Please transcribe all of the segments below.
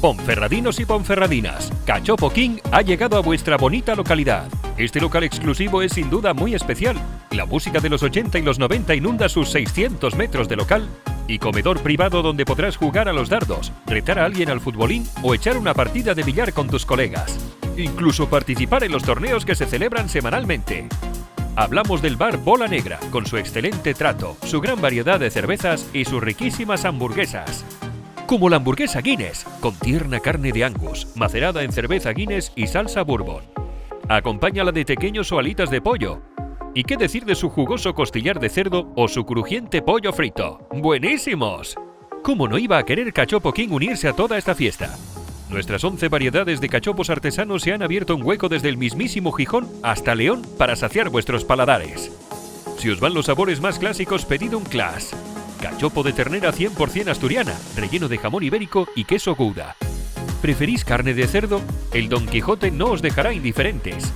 Ponferradinos y ponferradinas, Cachopo King ha llegado a vuestra bonita localidad. Este local exclusivo es sin duda muy especial. La música de los 80 y los 90 inunda sus 600 metros de local y comedor privado donde podrás jugar a los dardos, retar a alguien al futbolín o echar una partida de billar con tus colegas. Incluso participar en los torneos que se celebran semanalmente. Hablamos del bar Bola Negra, con su excelente trato, su gran variedad de cervezas y sus riquísimas hamburguesas. Como la hamburguesa Guinness, con tierna carne de Angus, macerada en cerveza Guinness y salsa bourbon. Acompáñala de pequeños o alitas de pollo. ¿Y qué decir de su jugoso costillar de cerdo o su crujiente pollo frito? ¡Buenísimos! ¿Cómo no iba a querer Cachopo King unirse a toda esta fiesta? Nuestras 11 variedades de cachopos artesanos se han abierto un hueco desde el mismísimo Gijón hasta León para saciar vuestros paladares. Si os van los sabores más clásicos, pedid un Class. Cachopo de ternera 100% asturiana, relleno de jamón ibérico y queso Gouda. ¿Preferís carne de cerdo? El Don Quijote no os dejará indiferentes.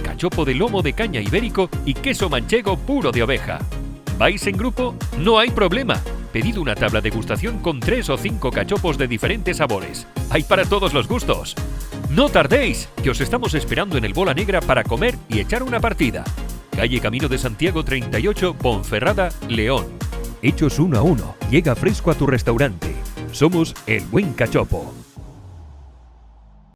Cachopo de lomo de caña ibérico y queso manchego puro de oveja. ¿Vais en grupo? No hay problema. Pedid una tabla de degustación con 3 o 5 cachopos de diferentes sabores. Hay para todos los gustos. No tardéis, que os estamos esperando en el Bola Negra para comer y echar una partida. Calle Camino de Santiago 38, Ponferrada, León. Hechos 1 a 1. Llega fresco a tu restaurante. Somos El Buen Cachopo.